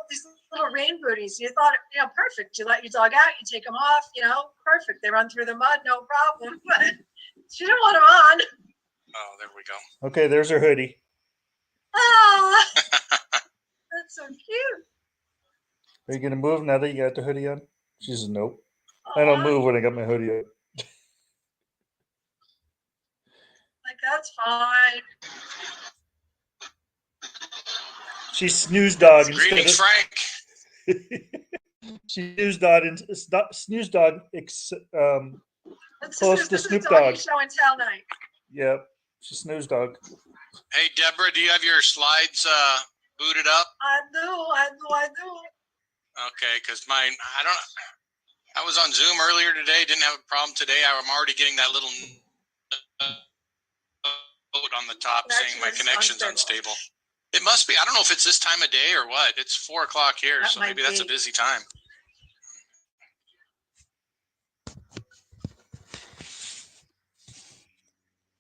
these little rain booties. You thought, perfect. You let your dog out, you take them off, perfect. They run through the mud, no problem. But she didn't want them on. Oh, there we go. Okay, there's her hoodie. Ah, that's so cute. Are you gonna move now that you got the hoodie on? She says nope. I don't move when I got my hoodie on. Like, that's fine. She's snooze dog. Greetings, Frank. She snooze dog and snooze dog. Close to Snoop Dogg. Show and tell night. Yep, she's snooze dog. Hey, Deborah, do you have your slides booted up? I do. Okay, because mine, I was on Zoom earlier today, didn't have a problem today. I'm already getting that little note on the top saying my connection's unstable. It must be. I don't know if it's this time of day or what. It's 4 o'clock here, so maybe that's a busy time.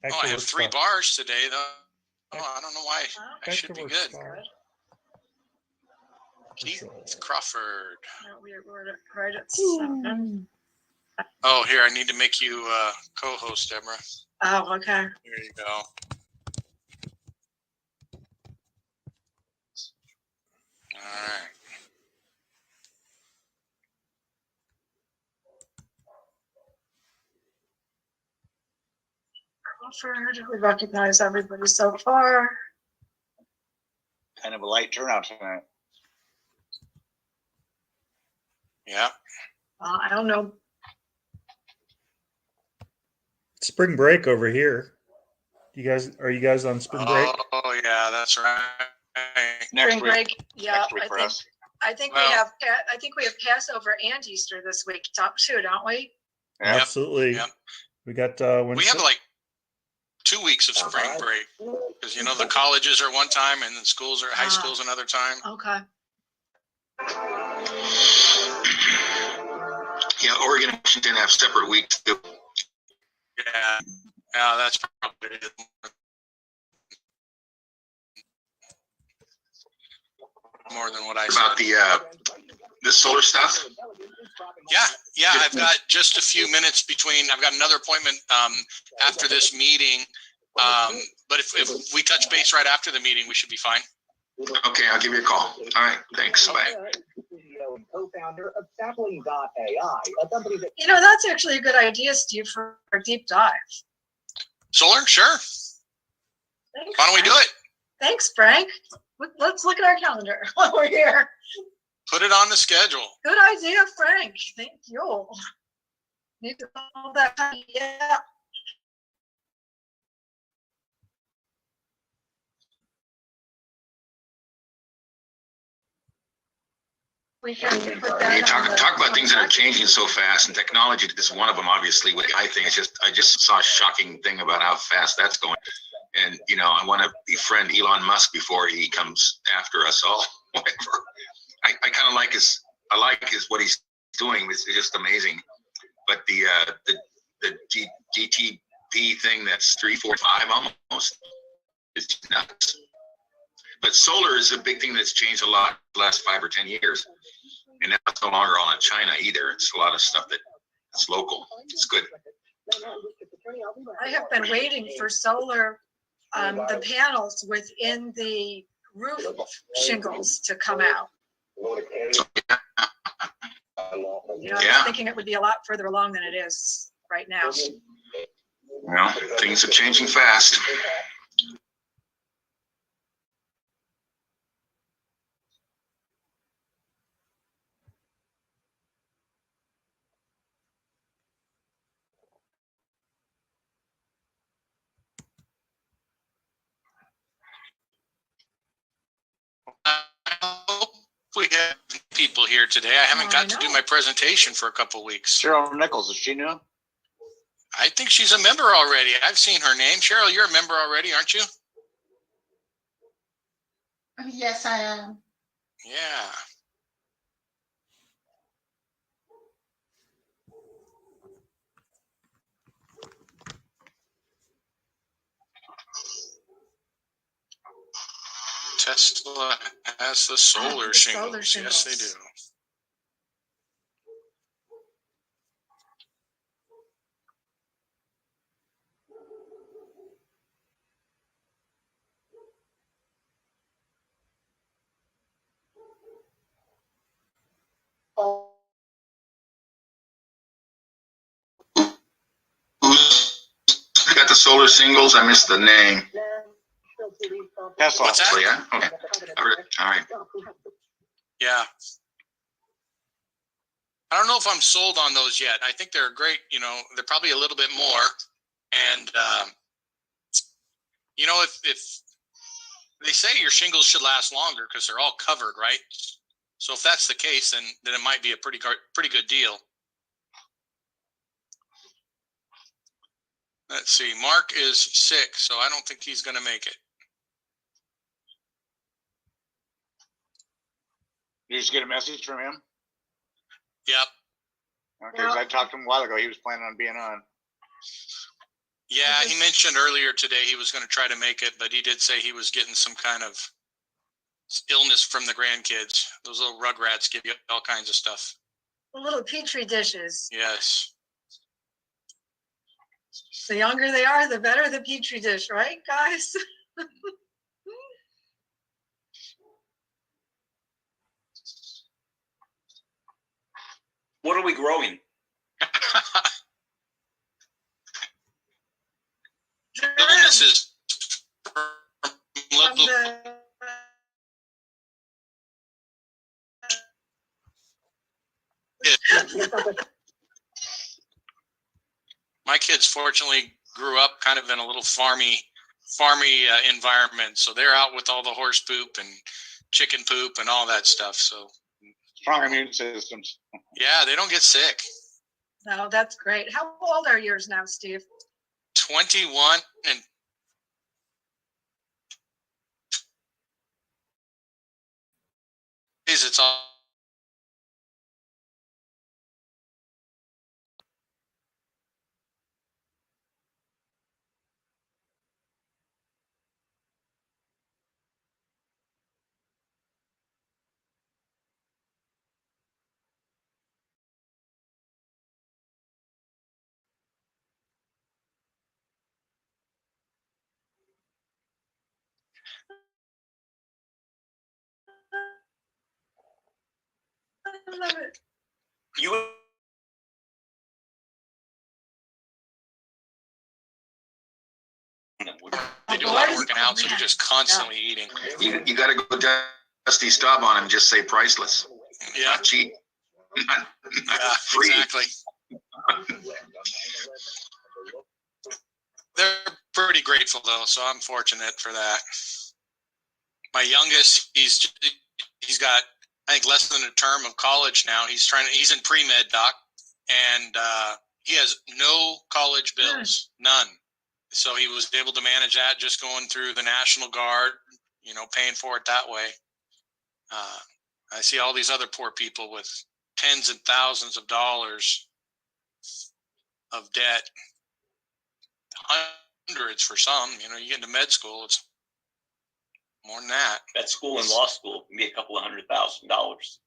Oh, I have 3 bars today, though. Oh, I don't know why. I should be good. Keith Crawford. We're right at 7. Oh, here, I need to make you co-host, Deborah. Oh, okay. There you go. All right. Crawford, we recognize everybody so far. Kind of a light turnout tonight. Yeah. I don't know. Spring break over here. Are you guys on spring break? Oh yeah, that's right. Spring break. Yeah, next week for us. I think we have Passover and Easter this week too, don't we? Yep. Absolutely. Yep. We got we have like 2 weeks of spring break because the colleges are one time and the schools are high schools another time. Okay. Yeah, Oregon and Washington have separate weeks too. Yeah, that's probably it. More than what I said. About the solar stuff. Yeah. I've got just a few minutes between. I've got another appointment after this meeting. But if we touch base right after the meeting, we should be fine. Okay, I'll give you a call. All right, thanks. Bye. Co-founder of Sapling.ai, a company that that's actually a good idea, Steve, for a deep dive. Solar, sure. Thanks, why don't we do it? Thanks, Frank. Let's look at our calendar while we're here. Put it on the schedule. Good idea, Frank. Thank you. Need to know that. Yeah. We can put that You talk about things that are changing so fast, and technology is one of them. Obviously, with I think I just saw a shocking thing about how fast that's going. And I want to befriend Elon Musk before he comes after us all. Whatever. I kind of like what he's doing. It's just amazing. But the GTP thing that's 3, 4, 5 almost is nuts. But solar is a big thing that's changed a lot the last 5 or 10 years. And now it's no longer all in China either. It's a lot of stuff that's local. It's good. I have been waiting for solar, the panels within the roof shingles to come out. I was thinking it would be a lot further along than it is right now. Well, things are changing fast. We have people here today. I haven't got to do my presentation for a couple of weeks. Cheryl Nichols, is she new? I think she's a member already. I've seen her name. Cheryl, you're a member already, aren't you? Yes, I am. Yeah. Tesla has the solar The solar shingles. Yes, they do. shingles. Who's got the solar singles? I missed the name. Tesla. What's that? Oh, yeah? Okay. All right. Yeah. I don't know if I'm sold on those yet. I think they're great. You know, they're probably a little bit more. And, you know, if they say your shingles should last longer because they're all covered, right? So if that's the case, then it might be a pretty good deal. Let's see. Mark is sick, so I don't think he's going to make it. Did you just get a message from him? Yep. Okay, 'cause I talked to him a while ago. He was planning on being on. Yeah, he mentioned earlier today he was going to try to make it, but he did say he was getting some kind of illness from the grandkids. Those little rugrats give you all kinds of stuff. The little petri dishes. Yes. The younger they are, the better the petri dish, right, guys? What are we growing? Illness is From the my kids fortunately grew up kind of in a little farmy environment, so they're out with all the horse poop and chicken poop and all that stuff. So Strong immune systems. yeah, they don't get sick. No, that's great. How old are yours now, Steve? 21 and it's all. I love it. You They do a lot of working out, so they're just constantly eating. You got to go Dusty Staub on him. Just say priceless. Yeah, Not cheap. Not yeah, free. exactly. They're pretty grateful though, so I'm fortunate for that. My youngest, he's got I think less than a term of college now. He's in pre-med, doc, and he has no college bills, none. So he was able to manage that just going through the National Guard, you know, paying for it that way. I see all these other poor people with tens and thousands of dollars of debt, hundreds for some. You know, you get into med school, it's more than that. at school and law school can be a couple of $100,000.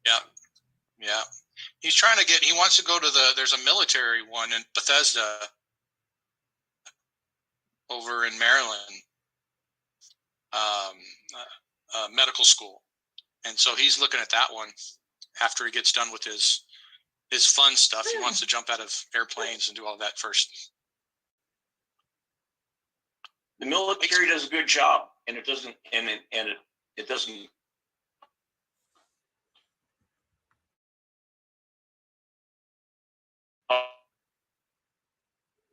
Yeah, yeah. He wants to go to there's a military one in Bethesda over in Maryland, medical school. And so he's looking at that one after he gets done with his fun stuff. He wants to jump out of airplanes and do all that first. The military does a good job, and it doesn't, it doesn't.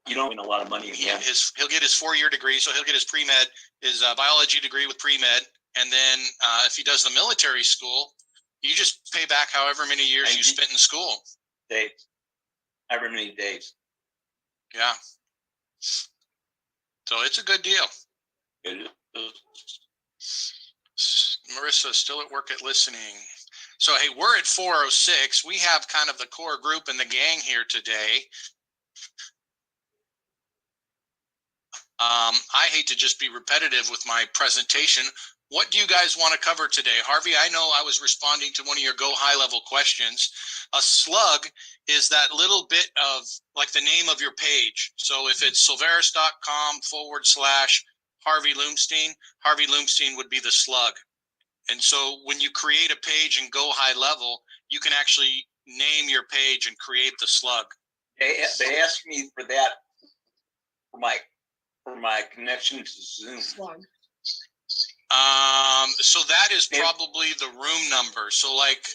You don't win a lot of money in the end. He'll get his 4-year degree, so he'll get his pre-med, his biology degree with pre-med, and then if he does the military school, you just pay back however many years you spent in school. Days, however many days. Yeah. So it's a good deal. It is. Marissa, still at work at listening. So, hey, we're at 4:06. We have kind of the core group and the gang here today. I hate to just be repetitive with my presentation, What do you guys want to cover today? Harvey, I know I was responding to one of your go high level questions. A slug is that little bit of like the name of your page. So if it's solveres.com/Harvey Loomstein would be the slug. And so when you create a page and go high level, you can actually name your page and create the slug. They asked me for that for my connection to Zoom. Slug. So that is probably the room number. So like,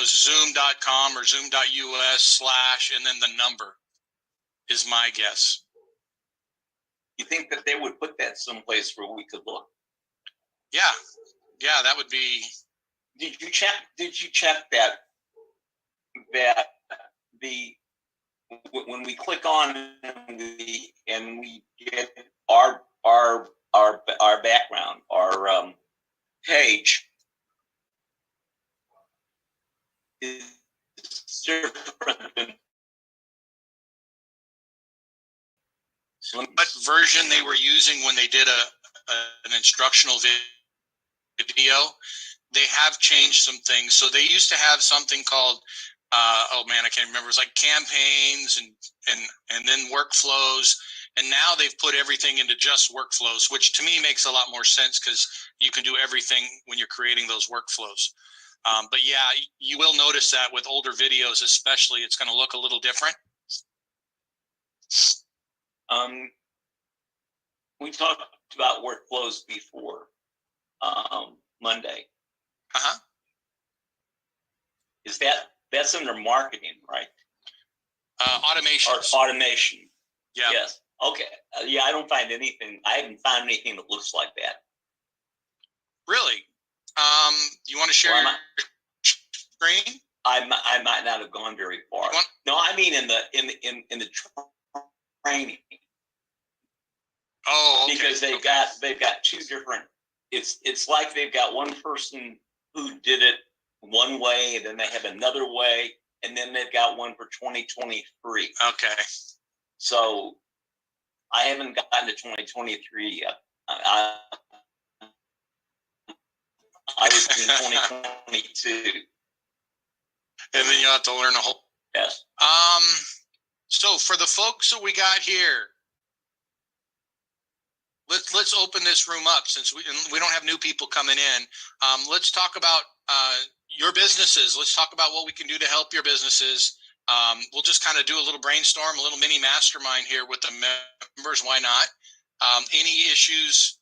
zoom.com or zoom.us/ and then the number is my guess. You think that they would put that someplace where we could look? Yeah, that would be. Did you check that when we click on and we get our background, our page is different than What version they were using when they did an instructional video? They have changed some things. So they used to have something called I can't remember. It was like campaigns and then workflows. And now they've put everything into just workflows, which to me makes a lot more sense because you can do everything when you're creating those workflows. But yeah, you will notice that with older videos, especially, it's going to look a little different. We talked about workflows before Monday. Is that's under marketing, right? Automation. Or automation. Yeah. Yes. Okay. Yeah, I don't find anything. I haven't found anything that looks like that. Really? You want to share your screen? I might not have gone very far. No, I mean in the training. Oh, okay. Because they've got two different. It's like they've got one person who did it one way, and then they have another way, and then they've got one for 2023. Okay. So I haven't gotten to 2023 yet. I was in 2022. And then you'll have to learn a whole. Yes. So for the folks that we got here, let's open this room up since we don't have new people coming in. Let's talk about your businesses. Let's talk about what we can do to help your businesses. We'll just kind of do a little brainstorm, a little mini mastermind here with the members. Why not? Any issues?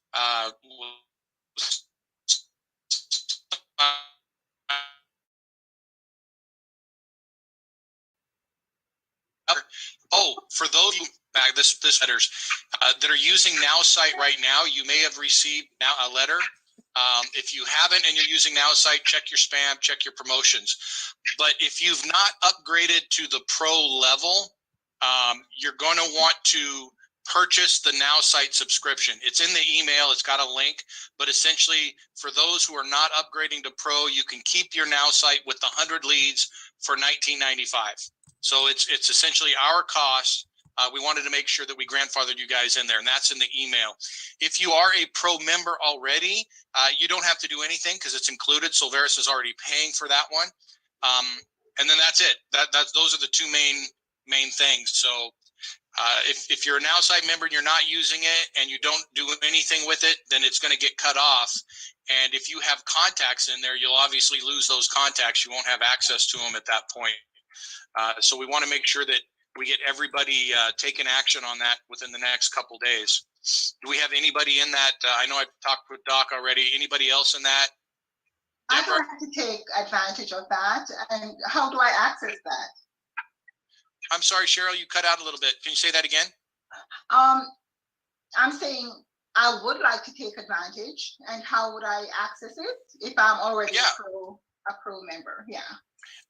For those of you this letters that are using NowSite right now, you may have received now a letter. If you haven't and you're using NowSite, check your spam, check your promotions. But if you've not upgraded to the pro level, you're going to want to purchase the NowSite subscription. It's in the email. It's got a link. But essentially, for those who are not upgrading to pro, you can keep your NowSite with the 100 leads for $19.95. So it's essentially our cost. We wanted to make sure that we grandfathered you guys in there, and that's in the email. If you are a pro member already, you don't have to do anything because it's included. Solveres is already paying for that one. And then that's it. Those are the two main things. So if you're a NowSite member and you're not using it and you don't do anything with it, then it's going to get cut off. And if you have contacts in there, you'll obviously lose those contacts. You won't have access to them at that point. So we want to make sure that we get everybody taking action on that within the next couple days. Do we have anybody in that? I know I talked with Doc already. Anybody else in that? I'd like to take advantage of that. And how do I access that? I'm sorry, Cheryl, you cut out a little bit. Can you say that again? I'm saying I would like to take advantage. And how would I access it if I'm already a pro member? Yeah.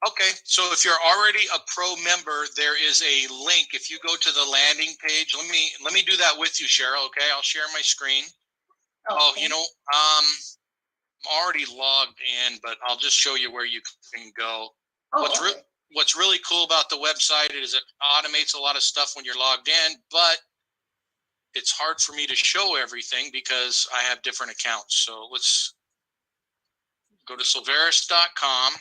Okay, so if you're already a pro member, there is a link. If you go to the landing page, let me do that with you, Cheryl. Okay, I'll share my screen. Okay. I'm already logged in, but I'll just show you where you can go. What's really cool about the website is it automates a lot of stuff when you're logged in, but it's hard for me to show everything because I have different accounts. So let's go to solveres.com.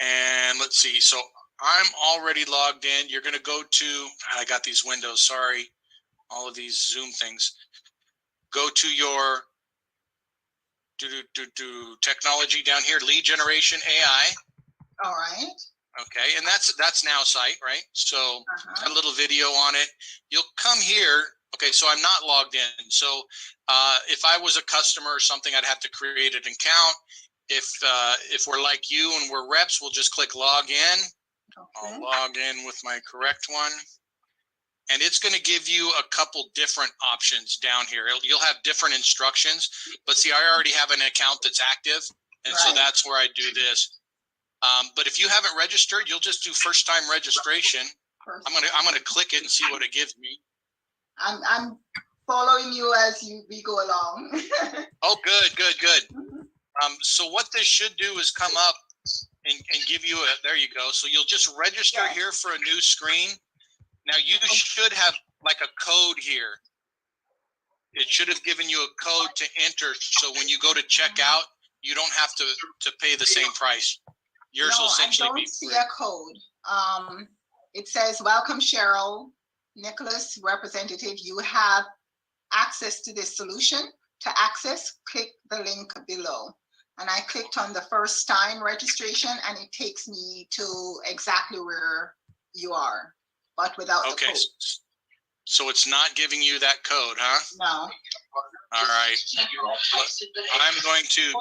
And let's see. So I'm already logged in. You're going to go to, I got these windows. Sorry. All of these Zoom things. Go to your technology down here, lead generation AI. All right. Okay. And that's Now site, right? So a little video on it. You'll come here. Okay. So I'm not logged in. So if I was a customer or something, I'd have to create an account. If we're like you and we're reps, we'll just click log in. Okay. I'll log in with my correct one. And it's going to give you a couple different options down here. You'll have different instructions, but see, I already have an account that's active. And so that's where I do this. But if you haven't registered, you'll just do first time registration. I'm gonna click it and see what it gives me. I'm following you as we go along. Oh, good. So what this should do is come up and give you there you go. So you'll just register here for a new screen. Now you should have like a code here. It should have given you a code to enter. So when you go to check out, you don't have to pay the same price. Yours will essentially be free. I don't see a code. It says, welcome Cheryl, Nicholas representative. You have access to this solution. To access, click the link below. And I clicked on the first time registration and it takes me to exactly where you are, but without the code. So it's not giving you that code, huh? No. All right. I'm going to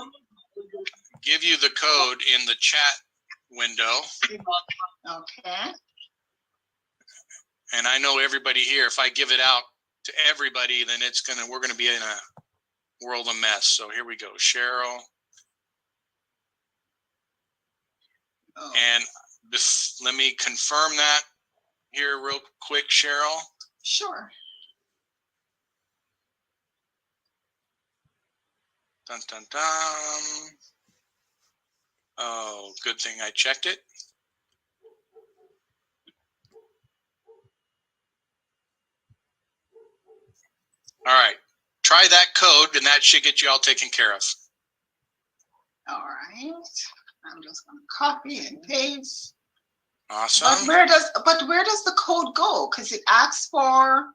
give you the code in the chat window. Okay. And I know everybody here, if I give it out to everybody, then we're gonna be in a world of mess. So here we go, Cheryl. And let me confirm that here real quick, Cheryl. Sure. Dun, dun, dun. Oh, good thing I checked it. All right. Try that code and that should get you all taken care of. All right. I'm just going to copy and paste. Awesome. But where does the code go? Because it asks for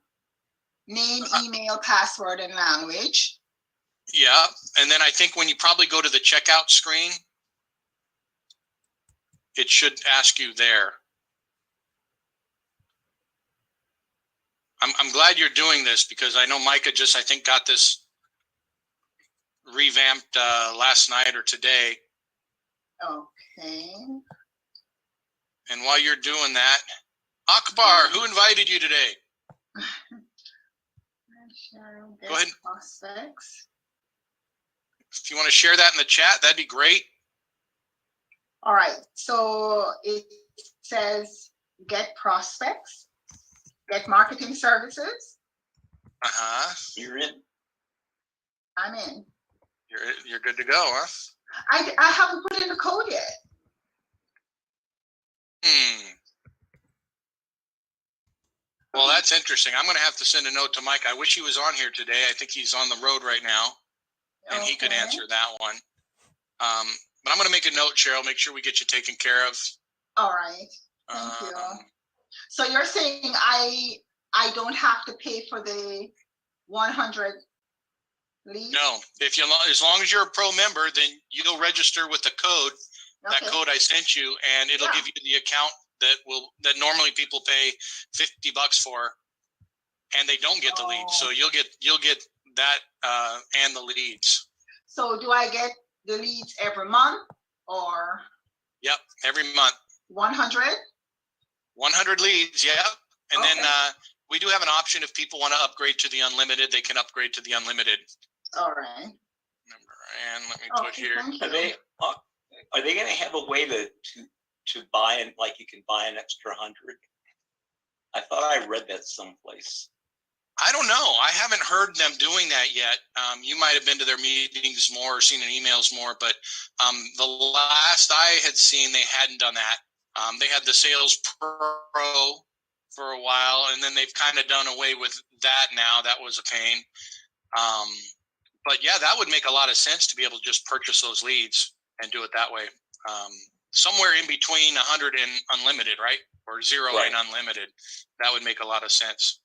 name, email, password, and language. Yeah, and then I think when you probably go to the checkout screen, it should ask you there. I'm glad you're doing this because I know Micah just, I think, got this revamped last night or today. Okay. And while you're doing that, Akbar, who invited you today? Go ahead. Prospects. If you want to share that in the chat, that'd be great. All right. So it says get prospects, get marketing services. You're in. I'm in. You're good to go, huh? I haven't put in the code yet. Well, that's interesting. I'm going to have to send a note to Mike. I wish he was on here today. I think he's on the road right now, and he could answer that one. But I'm going to make a note, Cheryl. Make sure we get you taken care of. All right. Thank you. So you're saying I don't have to pay for the 100 leads? No. As long as you're a pro member, then you'll register with the code. That code I sent you, and it'll give you the account that normally people pay $50 for, and they don't get the leads. So you'll get that and the leads. So do I get the leads every month or? Yep, every month. 100? 100 leads, yeah. And then we do have an option if people want to upgrade to the unlimited, they can upgrade to the unlimited. All right. And let me put here. Are they going to have a way to buy and like you can buy an extra 100? I thought I read that someplace. I don't know. I haven't heard them doing that yet. You might have been to their meetings more or seen in emails more, but the last I had seen, they hadn't done that. They had the Sales Pro for a while, and then they've kind of done away with that now. That was a pain. But yeah, that would make a lot of sense to be able to just purchase those leads and do it that way. Somewhere in between 100 and unlimited, right? Or 0 Right. and unlimited. That would make a lot of sense.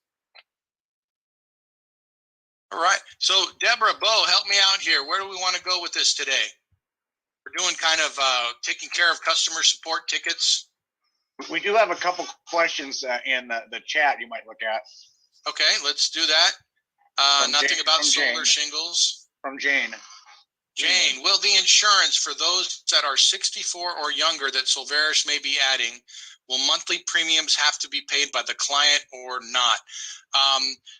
All right. So Deborah, Bo, help me out here. Where do we want to go with this today? We're doing kind of taking care of customer support tickets. We do have a couple questions in the chat you might look at. Okay, let's do that. From Nothing Jane- about from solar Jane. shingles. From Jane. Jane, will the insurance for those that are 64 or younger that Solveres may be adding, will monthly premiums have to be paid by the client or not?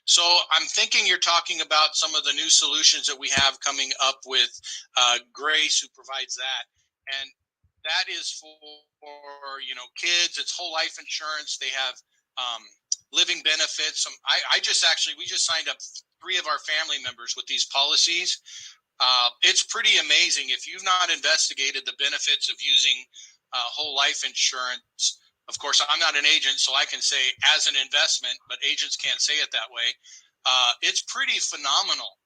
So I'm thinking you're talking about some of the new solutions that we have coming up with Grace, who provides that. And that is for kids. It's whole life insurance. They have living benefits. We just signed up 3 of our family members with these policies. It's pretty amazing. If you've not investigated the benefits of using whole life insurance, of course, I'm not an agent, so I can say as an investment, but agents can't say it that way. It's pretty phenomenal.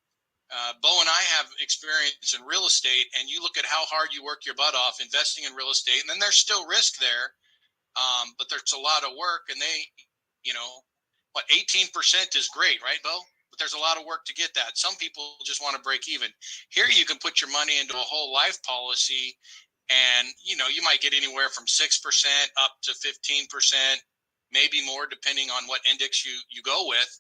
Bo and I have experience in real estate, and you look at how hard you work your butt off investing in real estate, and then there's still risk there, but there's a lot of work, and 18% is great, right, Bo? But there's a lot of work to get that. Some people just want to break even. Here you can put your money into a whole life policy, and you might get anywhere from 6% up to 15%, maybe more depending on what index you go with.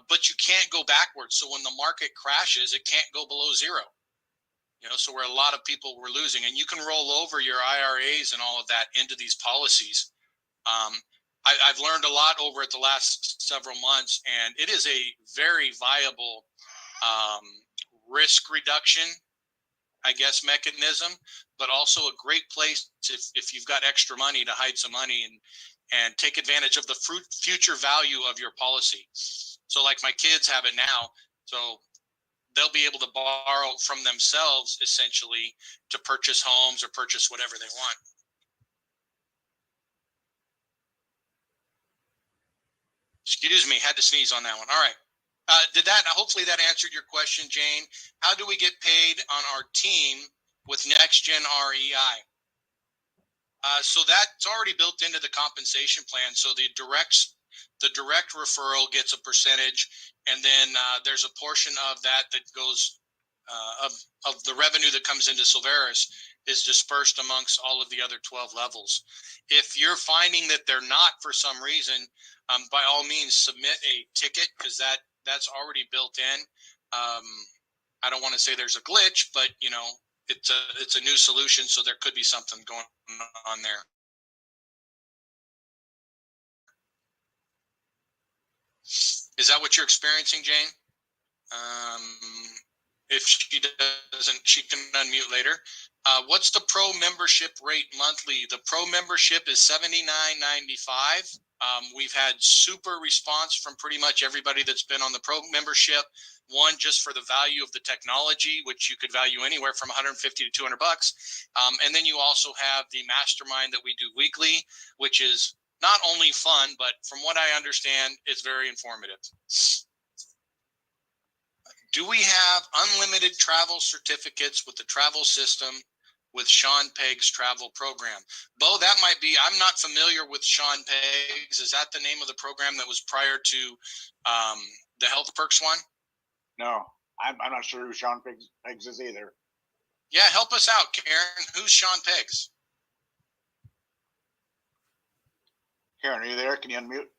But you can't go backwards. So when the market crashes, it can't go below 0. So where a lot of people were losing, and you can roll over your IRAs and all of that into these policies. I've learned a lot over the last several months, and it is a very viable risk reduction, I guess, mechanism, but also a great place if you've got extra money to hide some money and take advantage of the future value of your policy. So like my kids have it now, so they'll be able to borrow from themselves essentially to purchase homes or purchase whatever they want. Excuse me, had to sneeze on that one. All right. Hopefully that answered your question, Jane. How do we get paid on our team with Next Gen REI? So that's already built into the compensation plan. So the direct referral gets a percentage, and then there's a portion of that goes of the revenue that comes into Solveres is dispersed amongst all of the other 12 levels. If you're finding that they're not for some reason, by all means submit a ticket, because that's already built in. I don't want to say there's a glitch, but it's a new solution, so there could be something going on there. Is that what you're experiencing, Jane? If she doesn't, she can unmute later. What's the pro membership rate monthly? The pro membership is $79.95. We've had super response from pretty much everybody that's been on the pro membership. One, just for the value of the technology, which you could value anywhere from $150 to $200. And then you also have the mastermind that we do weekly, which is not only fun, but from what I understand, it's very informative. Do we have unlimited travel certificates with the travel system with Sean Pegg's travel program? Bo, that might be, I'm not familiar with Sean Pegg's. Is that the name of the program that was prior to the Health Perks one? No, I'm not sure who Sean Peggs is either. Yeah, help us out, Karen. Who's Sean Peggs? Karen, are you there? Can you unmute?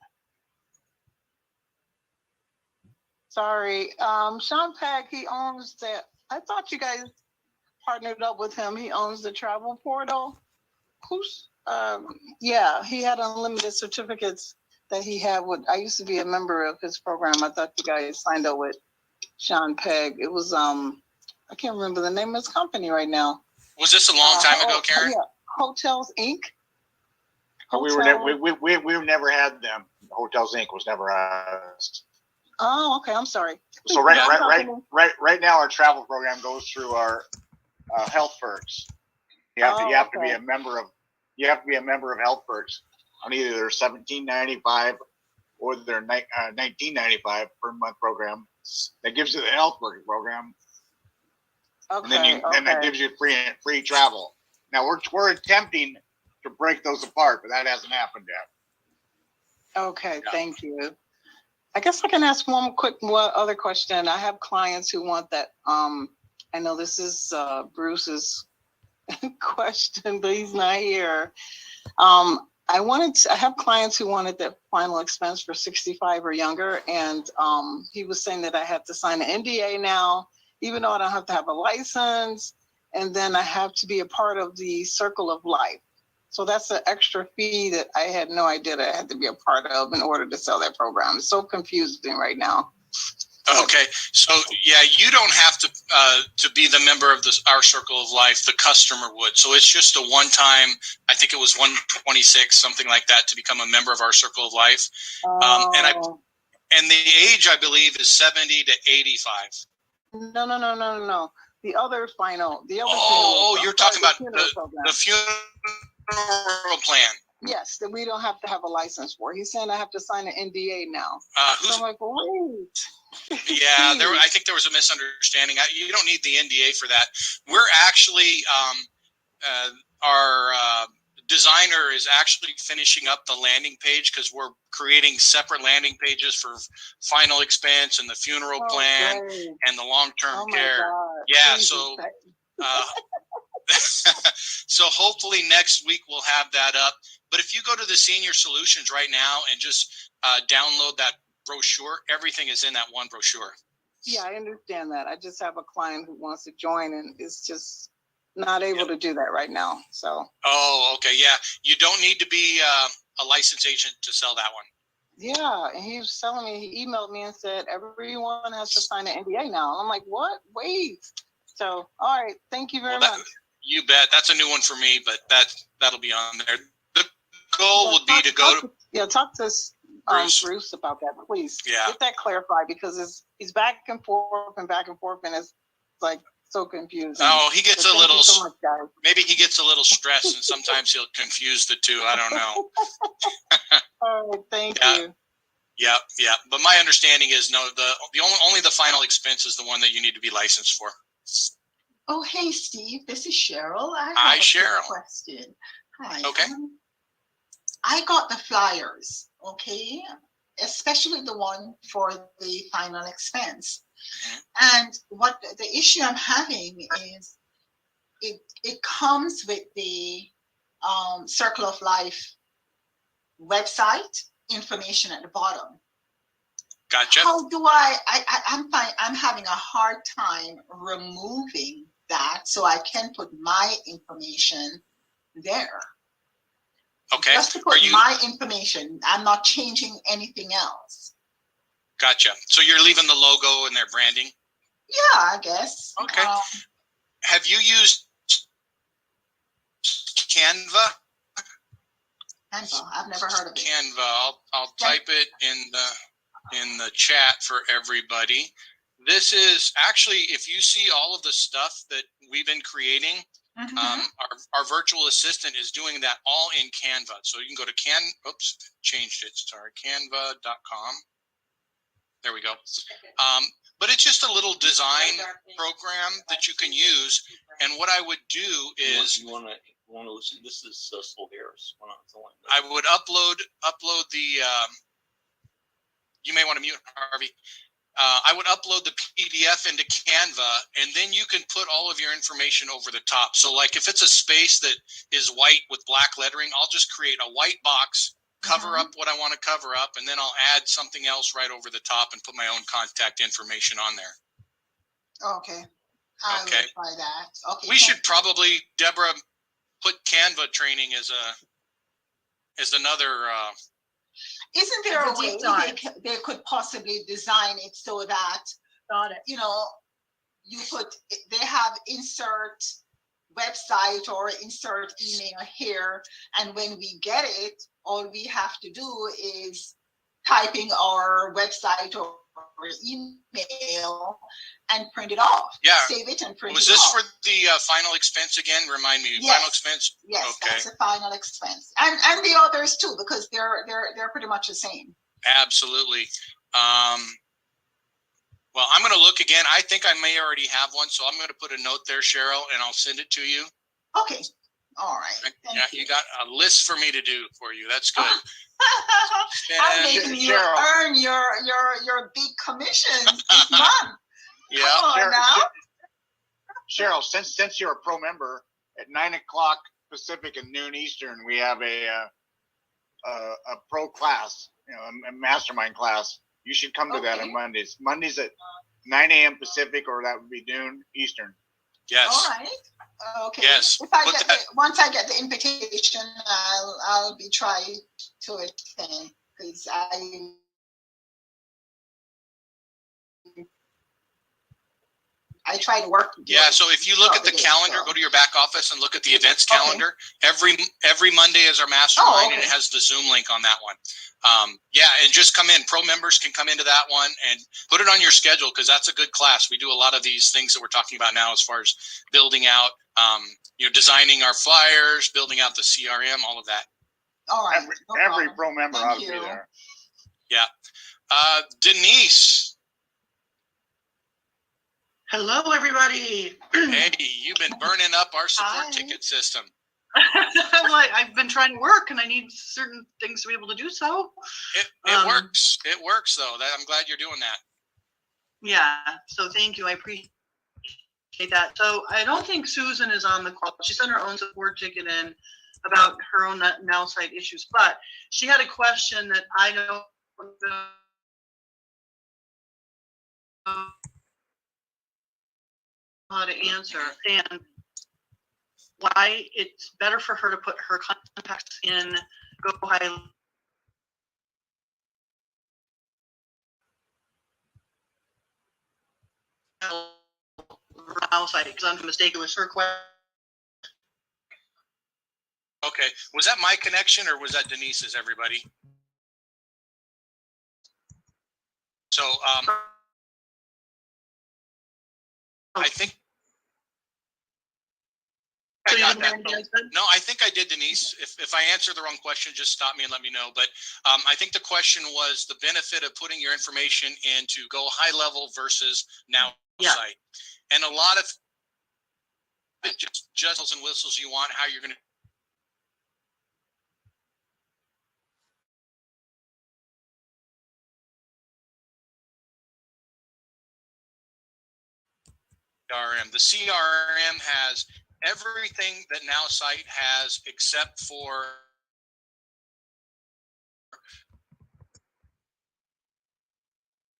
Sorry. Sean Pegg, he owns that. I thought you guys partnered up with him. He owns the travel portal. Yeah, he had unlimited certificates that he had with, I used to be a member of his program. I thought you guys signed up with Sean Pegg. It was, I can't remember the name of his company right now. Was this a long time ago, Karen? Yeah, Hotels Inc. We've never had them. Hotels Inc. was never us. Oh, okay. I'm sorry. So right now our travel program goes through our Health Perks. You have to be a member of Health Perks. on either their $17.95 or their $19.95 per month program. That gives you the health worker program, and then that gives you free travel. Now we're attempting to break those apart, but that hasn't happened yet. Okay, thank you. I guess I can ask one other question. I have clients who want that. I know this is Bruce's question, but he's not here. I have clients who wanted the final expense for 65 or younger, and he was saying that I had to sign an NDA now, even though I don't have to have a license, and then I have to be a part of the Circle of Life. So that's an extra fee that I had no idea that I had to be a part of in order to sell that program. It's so confusing right now. Okay, so yeah, you don't have to be the member of our Circle of Life. The customer would. So it's just a one-time. I think it was $126, something like that, to become a member of our Circle of Life. And the age, I believe, is 70 to 85. No. The other final. You're talking about the funeral plan. Yes, that we don't have to have a license for. He's saying I have to sign an NDA now. So I'm like, wait. Yeah, I think there was a misunderstanding. You don't need the NDA for that. We're actually, our designer is actually finishing up the landing page, because we're creating separate landing pages for final expense and the funeral plan and the long-term care. Yeah, so so hopefully next week we'll have that up. But if you go to the Senior Solutions right now and just download that brochure, everything is in that one brochure. Yeah, I understand that. I just have a client who wants to join and is just not able to do that right now. So. Oh, okay. Yeah. You don't need to be a licensed agent to sell that one. Yeah. And he was telling me, he emailed me and said, everyone has to sign an NDA now. And I'm like, what? Wait. So, all right. Thank you very much. You bet. That's a new one for me, but that'll be on there. The goal would be to go to. Talk to Bruce about that, please. Yeah. Get that clarified, because he's back and forth, and it's like so confusing. Oh, he gets a little. So much, maybe he gets a little stressed, and sometimes he'll confuse the two. I don't know. All right, thank you. Yeah. But my understanding is only the final expense is the one that you need to be licensed for. Oh, hey, Steve. This is Cheryl. Hi, Cheryl. Question. Hi. Okay. I got the flyers, okay, especially the one for the final expense. And what the issue I'm having is it comes with the Circle of Life website information at the bottom. Gotcha. How do I'm having a hard time removing that so I can put my information there. Okay. Just to put my information. I'm not changing anything else. Gotcha. So you're leaving the logo and their branding? Yeah, I guess. Okay. Have you used Canva? Canva. I've never heard of it. Canva. I'll type it in the chat for everybody. This is actually, if you see all of the stuff that we've been creating, our virtual assistant is doing that all in Canva. So you can go to Canva.com. There we go. But it's just a little design program that you can use. And what I would do is you want to listen. This is Solveres. I would upload the. You may want to mute, Harvey. I would upload the PDF into Canva, and then you can put all of your information over the top. So like if it's a space that is white with black lettering, I'll just create a white box, cover up what I want to cover up, and then I'll add something else right over the top and put my own contact information on there. Okay. I will try that. Okay. We should probably, Deborah, put Canva training as another... Isn't there a way they could possibly design it so that, you know, they have insert website or insert email here, and when we get it, all we have to do is typing our website or email and print it off. Yeah. Save it and print Was it this off. for the final expense again? Remind me. Yes. Final expense? Yes, Okay. that's the final expense. And the others too, because they're pretty much the same. Absolutely. Well, I'm going to look again. I think I may already have one, so I'm going to put a note there, Cheryl, and I'll send it to you. Okay. All right. Thank you. You got a list for me to do for you. That's good. I'm making you earn your big commissions this month. Yeah. Come on now. Cheryl, since you're a pro member, at 9 o'clock Pacific and noon Eastern, we have a pro class, a mastermind class. You should come to that on Mondays. Mondays at 9 a.m. Pacific, or that would be noon Eastern. Yes. All right. Okay. Yes. Once I get the invitation, I'll be trying to attend because I try to work. Yeah, so if you look at the calendar, go to your back office and look at the events calendar. Every Monday is our mastermind, and it has the Zoom link on that one. Yeah, and just come in. Pro members can come into that one and put it on your schedule because that's a good class. We do a lot of these things that we're talking about now as far as building out, designing our flyers, building out the CRM, all of that. All right. Every pro member ought to be there. Yeah. Denise. Hello, everybody. Hey, you've been burning up our support ticket system. I've been trying to work, and I need certain things to be able to do so. It works. It works, though. I'm glad you're doing that. Yeah. So thank you. I appreciate that. So I don't think Susan is on the call. She sent her own support ticket in about her own now site issues, but she had a question that I don't know how to answer, and why it's better for her to put her contacts in Go High Level site, because I'm mistaken, it was her question. Okay, was that my connection or was that Denise's, everybody? So I think I got that. No, I think I did, Denise. If I answer the wrong question, just stop me and let me know. But I think the question was the benefit of putting your information into Go High Level versus Now Site. And a lot of just bells and whistles you want, how you're going to CRM. The CRM has everything that Now Site has except for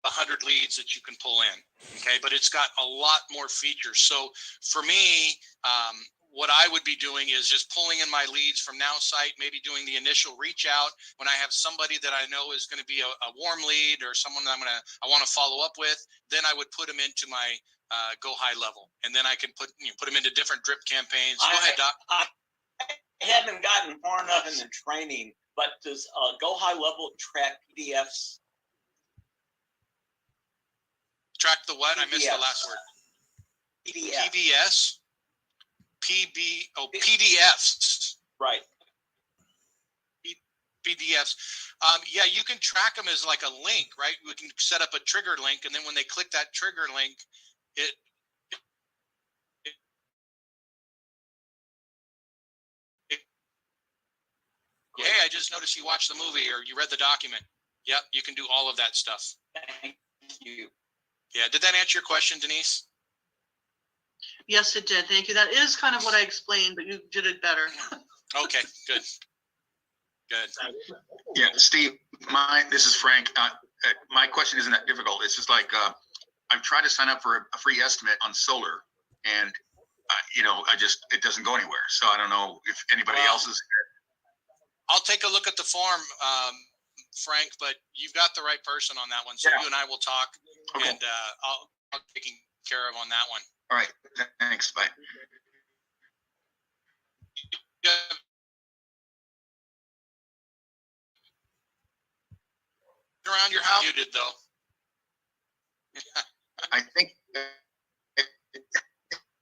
the 100 leads that you can pull in. Okay, but it's got a lot more features. So for me, what I would be doing is just pulling in my leads from Now Site, maybe doing the initial reach out when I have somebody that I know is going to be a warm lead or someone that I want to follow up with. Then I would put them into my Go High Level, and then I can put them into different drip campaigns. Go ahead, Doc. I haven't gotten far enough in the training, but does Go High Level track PDFs? Track the what? PDFs. I missed the last word. PDF. PBS? PDFs. Right. PDFs. Yeah, you can track them as like a link, right? We can set up a trigger link, and then when they click that trigger link, hey, I just noticed you watched the movie or you read the document. Yep, you can do all of that stuff. Thank you. Yeah, did that answer your question, Denise? Yes, it did. Thank you. That is kind of what I explained, but you did it better. Okay, good. Good. Yeah, Steve, this is Frank. My question isn't that difficult. It's just like I've tried to sign up for a free estimate on solar, and it doesn't go anywhere. So I don't know if anybody else is. I'll take a look at the form, Frank, but you've got the right person on that one. So you and I will talk, and I'll be taken care of on that one. All right. Thanks. Bye. Around your house, you did though. I think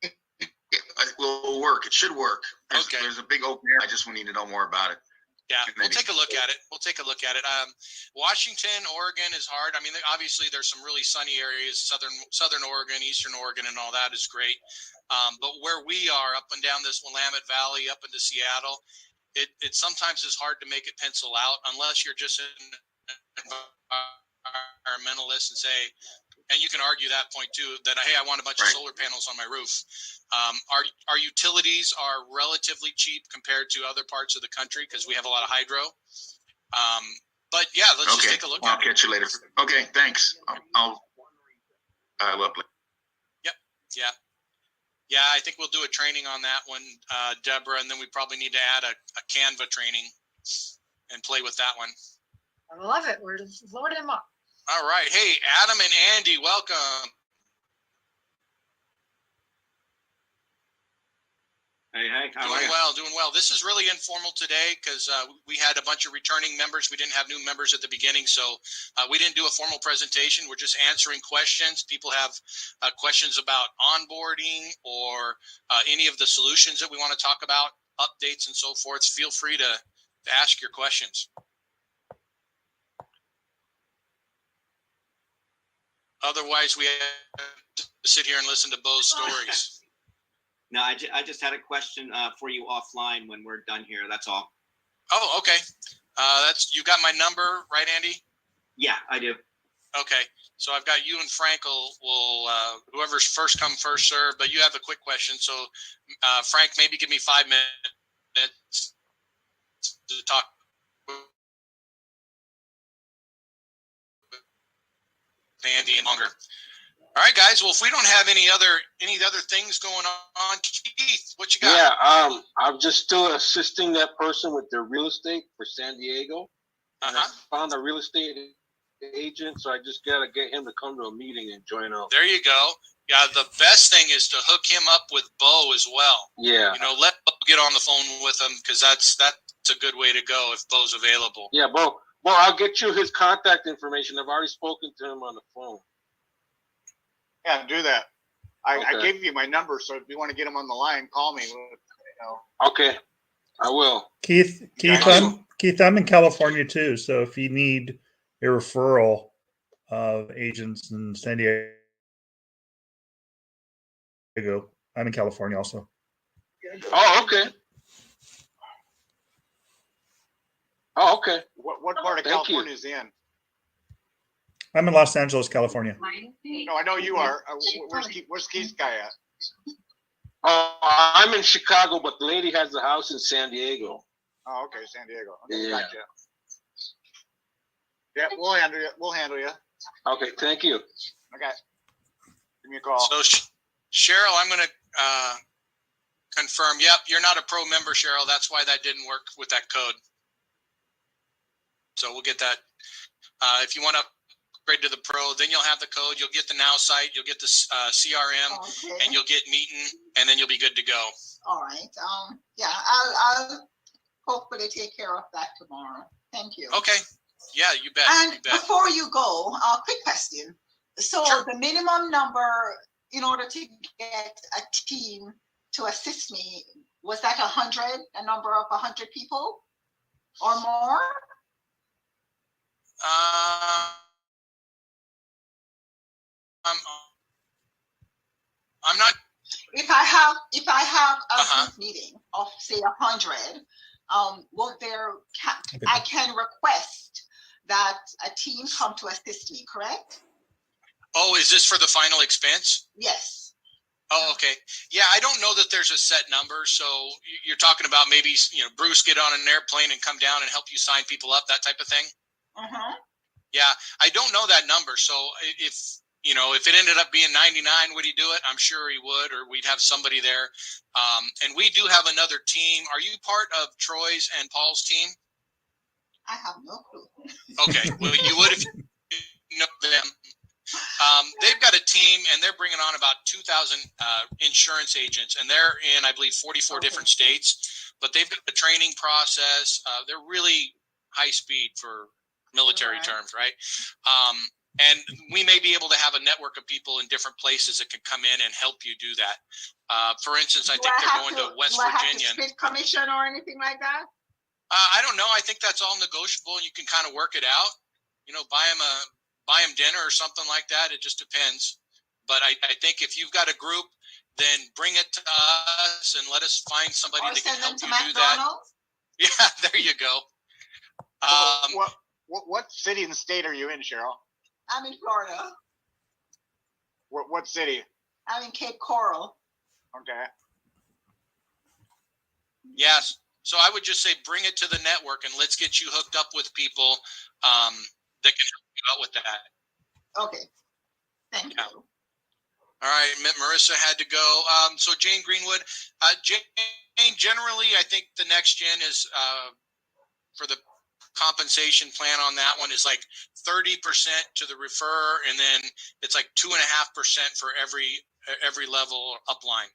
it will work. It should work. Okay. There's a big open area. I just need to know more about it. Yeah, we'll take a look at it. Washington, Oregon is hard. I mean, obviously there's some really sunny areas, southern Oregon, eastern Oregon, and all that is great. But where we are, up and down this Willamette Valley, up into Seattle, it sometimes is hard to make it pencil out unless you're just an environmentalist and say, and you can argue that point too, that hey, I want a bunch of solar panels on my roof. Our utilities are relatively cheap compared to other parts of the country because we have a lot of hydro. But yeah, let's just take a look at it. I'll catch you later. Okay, thanks. I'll upload. Yep. Yeah, I think we'll do a training on that one, Deborah, and then we probably need to add a Canva training and play with that one. I love it. We're loading them up. All right. Hey, Adam and Andy, welcome. Hey, how are you? Doing well. This is really informal today because we had a bunch of returning members. We didn't have new members at the beginning, so we didn't do a formal presentation. We're just answering questions. People have questions about onboarding or any of the solutions that we want to talk about, updates and so forth. Feel free to ask your questions. Otherwise, we have to sit here and listen to Bo's stories. No, I just had a question for you offline when we're done here. That's all. Oh, okay. You got my number, right, Andy? Yeah, I do. Okay. So I've got you and Frank will whoever's first come, first serve, but you have a quick question. So Frank, maybe give me 5 minutes to talk. Andy and longer. All right, guys. Well, if we don't have any other things going on, Keith, what you got? Yeah, I'm just still assisting that person with their real estate for San Diego. And I found a real estate agent, so I just gotta get him to come to a meeting and join up. There you go. Yeah, the best thing is to hook him up with Bo as well. Yeah. Let Bo get on the phone with him because that's a good way to go if Bo's available. Yeah, Bo, I'll get you his contact information. I've already spoken to him on the phone. Yeah, do that. I gave you my number, so if you want to get him on the line, call me. Okay, I will. Keith, I'm in California too. So if you need a referral of agents in San Diego, I'm in California also. Oh, okay. What part of California is he in? I'm in Los Angeles, California. No, I know you are. Where's Keith's guy at? I'm in Chicago, but the lady has a house in San Diego. Oh, okay, San Diego. Okay, yeah. Gotcha. Yeah, we'll handle you. Okay, thank you. Okay. Give me a call. So, Cheryl, I'm going to confirm. Yep, you're not a pro member, Cheryl. That's why that didn't work with that code. So we'll get that. If you want to upgrade to the pro, then you'll have the code. You'll get the Now site. You'll get the CRM, and you'll get Meeting, and then you'll be good to go. All right. Yeah, I'll hopefully take care of that tomorrow. Thank you. Okay. Yeah, you bet. And before you go, quick question. So the minimum number in order to get a team to assist me, was that 100, a number of 100 people or more? I'm not. If I have a group meeting of say 100, I can request that a team come to assist me, correct? Oh, is this for the final expense? Yes. Oh, okay. Yeah, I don't know that there's a set number. So you're talking about maybe, Bruce get on an airplane and come down and help you sign people up, that type of thing? Yeah, I don't know that number. So if it ended up being 99, would he do it? I'm sure he would, or we'd have somebody there. And we do have another team. Are you part of Troy's and Paul's team? I have no clue. Okay, well, you would if you know them. They've got a team, and they're bringing on about 2,000 insurance agents, and they're in, I believe, 44 different states. But they've got the training process. They're really high speed for military terms, right? And we may be able to have a network of people in different places that can come in and help you do that. For instance, I think they're going to West Virginia. Split commission or anything like that? I don't know. I think that's all negotiable, and you can kind of work it out. You know, buy them dinner or something like that. It just depends. But I think if you've got a group, then bring it to us and let us find somebody that can help you do that. Yeah, there you go. What city and state are you in, Cheryl? I'm in Florida. What city? I'm in Cape Coral. Okay. Yes. So I would just say bring it to the network and let's get you hooked up with people that can help you out with that. Okay. Thank you. All right. Marissa had to go. So Jane Greenwood. Jane, generally, I think the next gen is for the compensation plan on that one is like 30% to the referrer, and then it's like 2.5% for every level upline.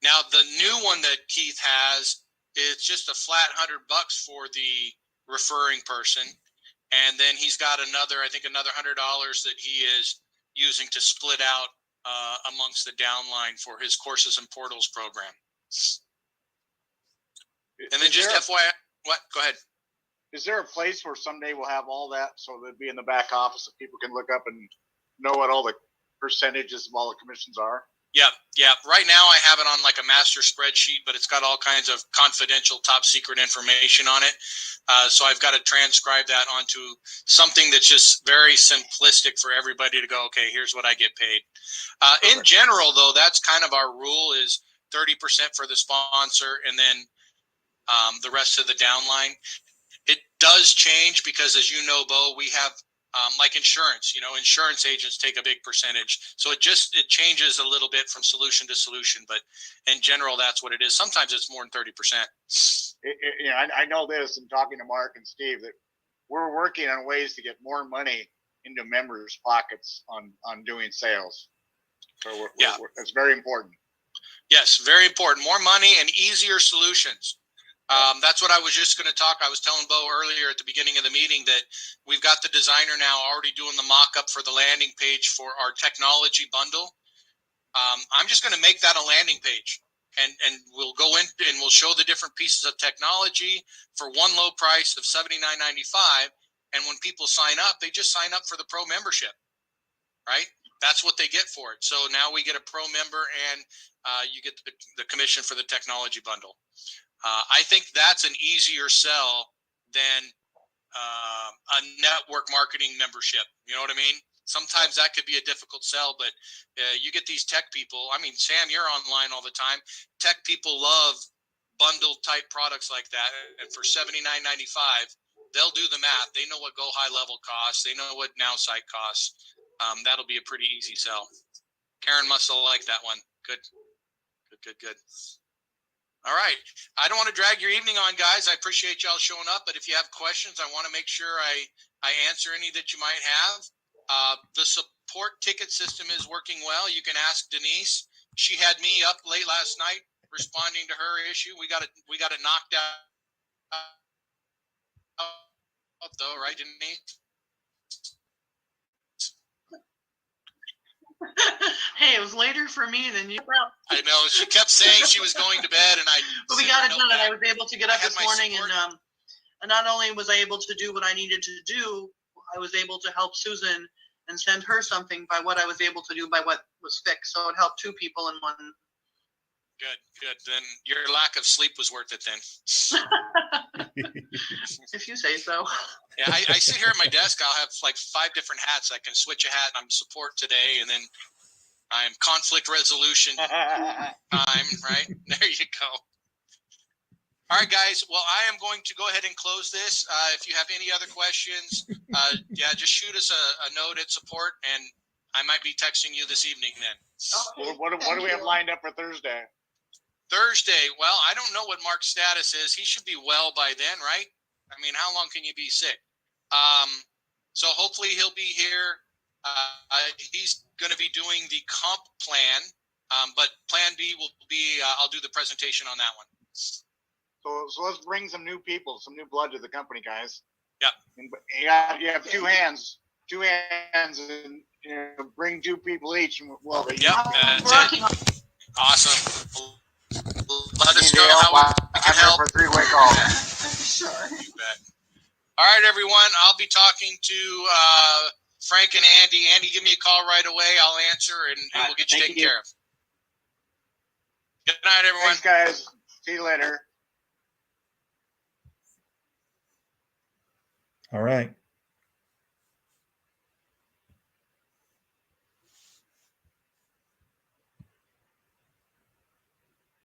Now the new one that Keith has, it's just a flat $100 for the referring person, and then he's got another $100 that he is using to split out amongst the downline for his courses and portals program. And then just FYI, what? Go ahead. Is there a place where someday we'll have all that so they'll be in the back office so people can look up and know what all the percentages of all the commissions are? Yeah. Right now I have it on like a master spreadsheet, but it's got all kinds of confidential, top secret information on it. So I've got to transcribe that onto something that's just very simplistic for everybody to go, okay, here's what I get paid. In general, though, that's kind of our rule is 30% for the sponsor and then the rest of the downline. It does change because, as you know, Bo, we have like insurance. You know, insurance agents take a big percentage, so it changes a little bit from solution to solution. But in general, that's what it is. Sometimes it's more than 30%. Yeah, I know this. I'm talking to Mark and Steve that we're working on ways to get more money into members' pockets on doing sales. So it's very important. Yes, very important. More money and easier solutions. That's what I was just going to talk. I was telling Bo earlier at the beginning of the meeting that we've got the designer now already doing the mock-up for the landing page for our technology bundle. I'm just going to make that a landing page, and we'll go in and we'll show the different pieces of technology for one low price of $79.95. And when people sign up, they just sign up for the pro membership, right? That's what they get for it. So now we get a pro member, and you get the commission for the technology bundle. I think that's an easier sell than a network marketing membership. You know what I mean? Sometimes that could be a difficult sell, but you get these tech people. I mean, Sam, you're online all the time. Tech people love bundled type products like that. And for $79.95, they'll do the math. They know what Go High Level costs. They know what Now Site costs. That'll be a pretty easy sell. Karen must have liked that one. Good. All right. I don't want to drag your evening on, guys. I appreciate y'all showing up, but if you have questions, I want to make sure I answer any that you might have. The support ticket system is working well. You can ask Denise. She had me up late last night responding to her issue. We got it knocked out though, right, Denise? Hey, it was later for me than you. I know. She kept saying she was going to bed, and but we got it done. And I was able to get up this morning, and not only was I able to do what I needed to do, I was able to help Susan and send her something by what I was able to do by what was fixed. So it helped two people in one. Good. Then your lack of sleep was worth it then. If you say so. Yeah, I sit here at my desk. I'll have like 5 different hats. I can switch a hat. I'm support today, and then I'm conflict resolution time, right? There you go. All right, guys. Well, I am going to go ahead and close this. If you have any other questions, just shoot us a note at support, and I might be texting you this evening then. Okay, what do we have lined up for Thursday? Well, I don't know what Mark's status is. He should be well by then, right? I mean, how long can you be sick? So hopefully he'll be here. He's going to be doing the comp plan, but plan B will be, I'll do the presentation on that one. So let's bring some new people, some new blood to the company, guys. Yep. And you have two hands, and bring two people each. And we'll Yep, that's it. Awesome. Let us know how we can help. For a three-way call. Sure. All right, everyone. I'll be talking to Frank and Andy. Andy, give me a call right away. I'll answer, and we'll get you taken care of. Good night, everyone. Thanks, guys. See you later. All right.